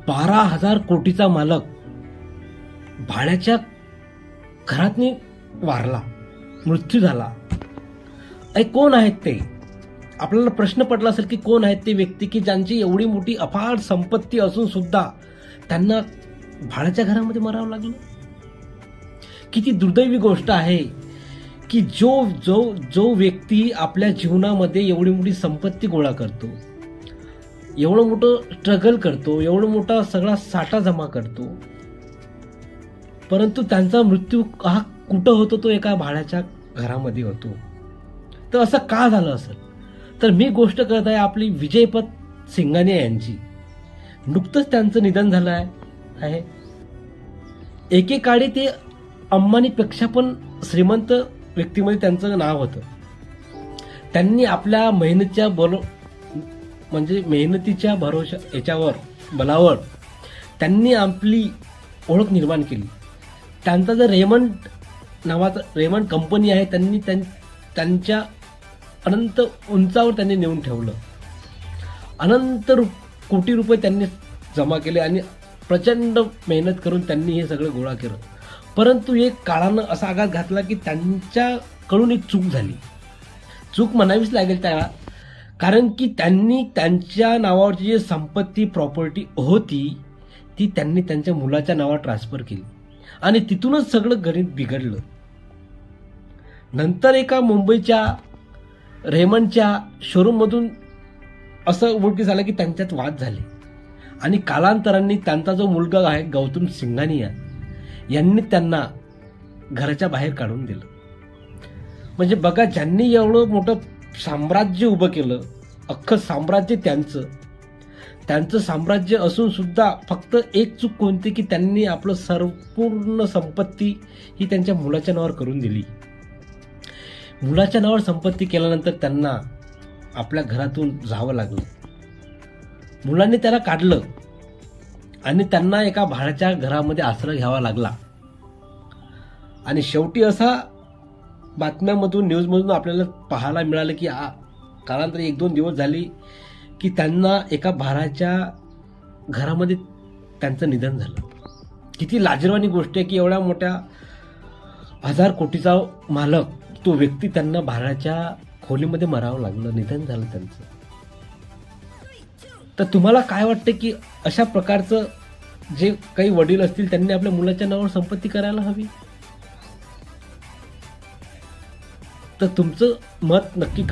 12,000 कोटीचा मालक भाड्याच्या घरातनी वारला, मृत्यू झाला. कोण आहेत ते? आपल्याला प्रश्न पडला असेल की कोण आहेत ते व्यक्ती की ज्यांची एवढी मोठी अफाट संपत्ती असून सुद्धा त्यांना भाड्याच्या घरामध्ये मरावं लागलं. किती दुर्दैवी गोष्ट आहे की जो जो जो व्यक्ती आपल्या जीवनामध्ये एवढी मोठी संपत्ती गोळा करतो, एवढं मोठं स्ट्रगल करतो, एवढं मोठा सगळा साठा जमा करतो, परंतु त्यांचा मृत्यू हा कुठं होतो? तो एका भाड्याच्या घरामध्ये होतो. तर असं का झालं असेल? तर मी गोष्ट करत आहे आपली विजयपत सिंघानिया यांची. नुकतंच त्यांचं निधन झालं आहे. एकेकाळी ते अंबानीपेक्षा पण श्रीमंत व्यक्तीमध्ये त्यांचं नाव होतं. त्यांनी आपल्या मेहनतीच्या बलावर त्यांनी आपली ओळख निर्माण केली. त्यांचा जर रेमंड कंपनी आहे, त्यांनी त्यांच्या अनंत उंचावर त्यांनी नेऊन ठेवलं. अनंत कोटी रुपये त्यांनी जमा केले आणि प्रचंड मेहनत करून त्यांनी हे सगळं गोळा केलं. परंतु एक काळानं असा आघात घातला की त्यांच्याकडून एक चूक झाली. चूक म्हणावीच लागेल त्याला, कारण की त्यांनी त्यांच्या नावावरची जी संपत्ती प्रॉपर्टी होती ती त्यांनी त्यांच्या मुलाच्या नावावर ट्रान्सफर केली आणि तिथूनच सगळं गणित बिघडलं. नंतर एका मुंबईच्या रेमंडच्या शोरूममधून असं उघडकीस झालं की त्यांच्यात वाद झाले आणि कालांतराने त्यांचा जो मुलगा आहे गौतम सिंघानिया यांनी त्यांना घराच्या बाहेर काढून दिलं. म्हणजे बघा, ज्यांनी एवढं मोठं साम्राज्य उभं केलं, अख्खं साम्राज्य त्यांचं साम्राज्य असून सुद्धा फक्त एक चूक कोणती की त्यांनी आपलं संपूर्ण संपत्ती ही त्यांच्या मुलाच्या नावावर करून दिली. मुलाच्या नावावर संपत्ती केल्यानंतर त्यांना आपल्या घरातून जावं लागलं. मुलांनी त्याला काढलं आणि त्यांना एका भाड्याच्या घरामध्ये आश्रय घ्यावा लागला. आणि शेवटी असा बातम्यामधून, न्यूजमधून आपल्याला पाहायला मिळालं की कालांतरी 1-2 दिवस झाली की त्यांना एका भाड्याच्या घरामध्ये त्यांचं निधन झालं. किती लाजिरवाणी गोष्ट आहे की एवढ्या मोठ्या 1000 कोटीचा मालक, तो व्यक्ती, त्यांना भाड्याच्या खोलीमध्ये मरावं लागलं, निधन झालं त्यांचं. तर तुम्हाला काय वाटतं की अशा प्रकारचं जे काही वडील असतील त्यांनी आपल्या मुलाच्या नावावर संपत्ती करायला हवी? तर तुमचं मत नक्की